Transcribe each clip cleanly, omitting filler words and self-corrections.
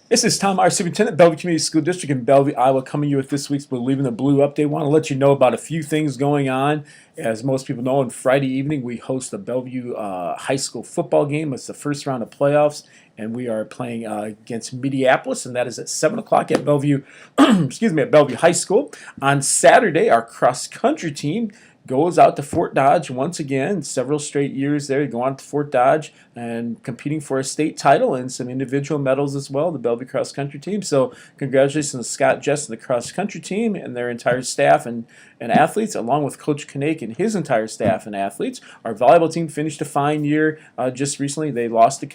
This is Tom, our Superintendent, Bellevue Community School District in Bellevue, Iowa, coming to you with this week's Believe in the Blue update. I want to let you know about a few things going on. As most people know, on Friday evening we host the Bellevue High School football game. It's the first round of playoffs, and we are playing against Minneapolis, and that is at 7 o'clock at Bellevue, excuse me, at Bellevue High School. On Saturday, our cross-country team goes out to Fort Dodge once again, several straight years there. Go on to Fort Dodge and competing for a state title and some individual medals as well, the Bellevue cross country team. So congratulations to Scott Jess and the cross country team and their entire staff and athletes, along with Coach Knake and his entire staff and athletes. Our volleyball team finished a fine year just recently. They lost to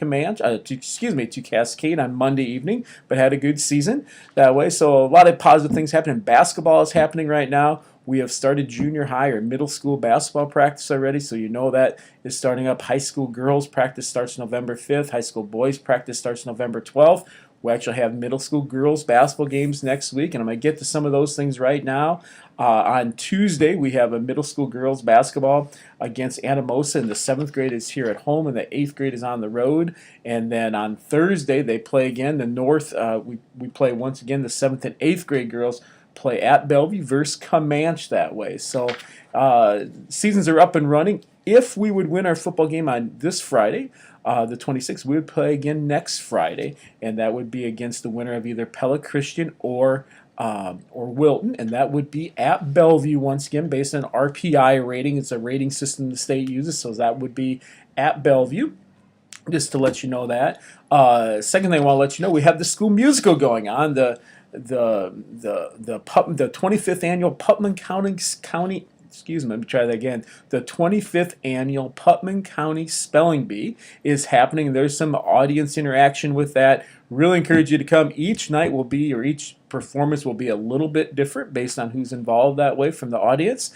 Cascade on Monday evening, but had a good season that way. So a lot of positive things happening. Basketball is happening right now. We have started junior high or middle school basketball practice already, so you know that is starting up. High school girls practice starts November 5th. High school boys practice starts November 12th. We actually have middle school girls basketball games next week, and I'm going to get to some of those things right now. On Tuesday, we have a middle school girls basketball against Anamosa, and the 7th grade is here at home, and the 8th grade is on the road. And then on Thursday, they play again. The North, we play once again the 7th and 8th grade girls play at Bellevue versus Comanche that way. So seasons are up and running. If we would win our football game on this Friday, the 26th, we would play again next Friday, and that would be against the winner of either Pella Christian or Wilton, and that would be at Bellevue once again based on RPI rating. It's a rating system the state uses, so that would be at Bellevue. Just to let you know that. Second thing I want to let you know, we have the school musical going on. The 25th annual Putnam County excuse me, let me try that again. The 25th annual Putnam County Spelling Bee is happening. There's some audience interaction with that. Really encourage you to come. Each night will be, or each performance will be a little bit different based on who's involved that way from the audience.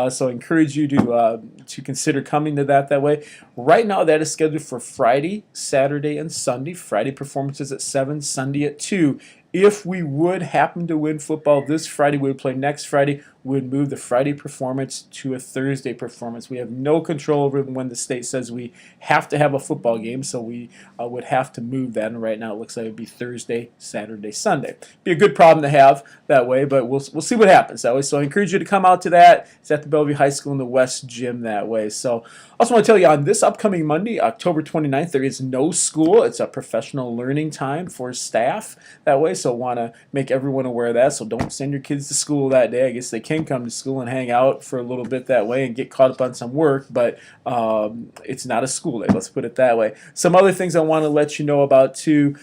So I encourage you to consider coming to that way. Right now that is scheduled for Friday, Saturday, and Sunday. Friday performances at 7, Sunday at 2. If we would happen to win football this Friday, we would play next Friday. We would move the Friday performance to a Thursday performance. We have no control over when the state says we have to have a football game, so we would have to move that. And right now it looks like it would be Thursday, Saturday, Sunday. Be a good problem to have that way, but we'll see what happens that way. So I encourage you to come out to that. It's at the Bellevue High School in the West Gym that way. So I also want to tell you on this upcoming Monday, October 29th, there is no school. It's a professional learning time for staff that way. So want to make everyone aware of that. So don't send your kids to school that day. I guess they can come to school and hang out for a little bit that way and get caught up on some work, but it's not a school day. Let's put it that way. Some other things I want to let you know about too.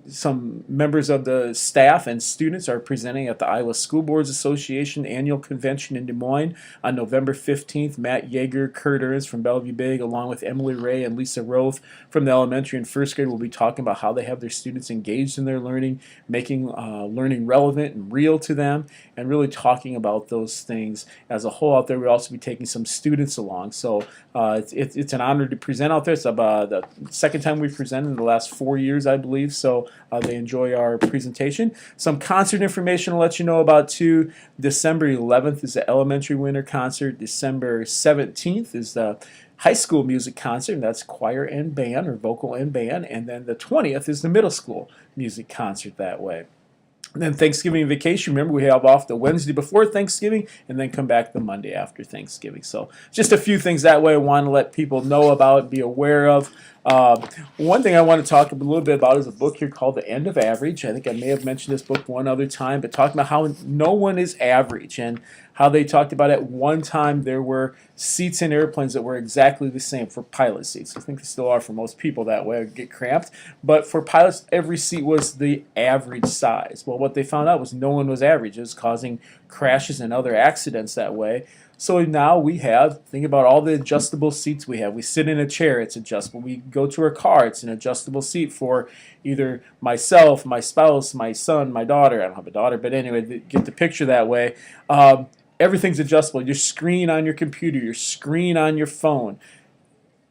Some members of the staff and students are presenting at the Iowa School Boards Association annual convention in Des Moines on November 15th. Matt Yeager, Kurt Ernst from Bellevue Big, along with Emily Ray and Lisa Roth from the elementary and first grade, will be talking about how they have their students engaged in their learning, making learning relevant and real to them, and really talking about those things as a whole out there. We'll also be taking some students along. So it's an honor to present out there. It's the second time we've presented in the last 4 years, I believe. So they enjoy our presentation. Some concert information to let you know about too. December 11th is the elementary winter concert. December 17th is the high school music concert, and that's choir and band, or vocal and band. And then the 20th is the middle school music concert that way. And then Thanksgiving vacation. Remember, we have off the Wednesday before Thanksgiving and then come back the Monday after Thanksgiving. So just a few things that way I want to let people know about, be aware of. One thing I want to talk a little bit about is a book here called The End of Average. I think I may have mentioned this book one other time, but talking about how no one is average and how they talked about at one time there were seats in airplanes that were exactly the same for pilot seats. I think they still are for most people that way, get cramped. But for pilots, every seat was the average size. Well, what they found out was no one was average. It was causing crashes and other accidents that way. So now we have, think about all the adjustable seats we have. We sit in a chair, it's adjustable. We go to our car, it's an adjustable seat for either myself, my spouse, my son, my daughter. I don't have a daughter, but anyway, get the picture that way. Everything's adjustable. Your screen on your computer, your screen on your phone.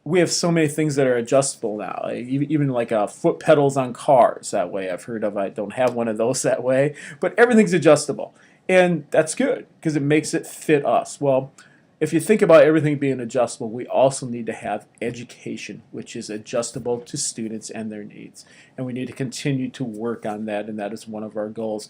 We have so many things that are adjustable now, even like foot pedals on cars that way. I've heard of. I don't have one of those that way, but everything's adjustable. And that's good because it makes it fit us. Well, if you think about everything being adjustable, we also need to have education, which is adjustable to students and their needs. And we need to continue to work on that, and that is one of our goals.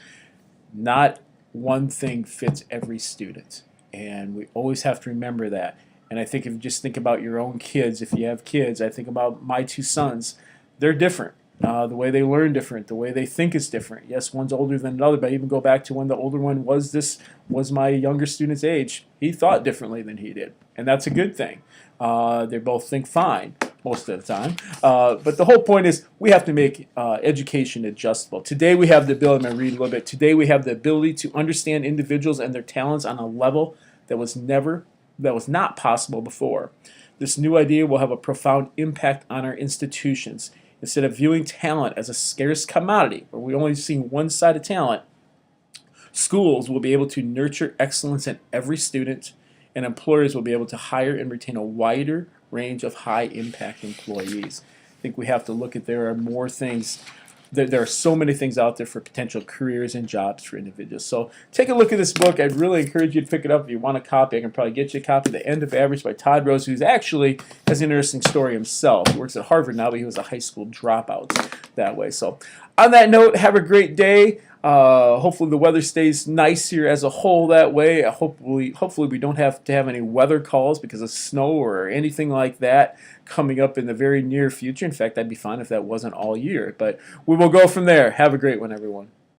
Not one thing fits every student, and we always have to remember that. And I think if you just think about your own kids, if you have kids, I think about my two sons. They're different. The way they learn different, the way they think is different. Yes, one's older than another, but I even go back to when the older one was my younger student's age. He thought differently than he did, and that's a good thing. They both think fine most of the time. But the whole point is we have to make education adjustable. Today we have the ability, I'm going to read a little bit, today we have the ability to understand individuals and their talents on a level that was not possible before. This new idea will have a profound impact on our institutions. Instead of viewing talent as a scarce commodity, where we only see one side of talent, schools will be able to nurture excellence in every student, and employers will be able to hire and retain a wider range of high-impact employees. I think we have to look at there are more things. There are so many things out there for potential careers and jobs for individuals. So take a look at this book. I'd really encourage you to pick it up if you want a copy. I can probably get you a copy. The End of Average by Todd Rose, who's actually has an interesting story himself. He works at Harvard now, but he was a high school dropout that way. So on that note, have a great day. Hopefully the weather stays nice here as a whole that way. Hopefully we don't have to have any weather calls because of snow or anything like that coming up in the very near future. In fact, that'd be fine if that wasn't all year. But we will go from there. Have a great one, everyone.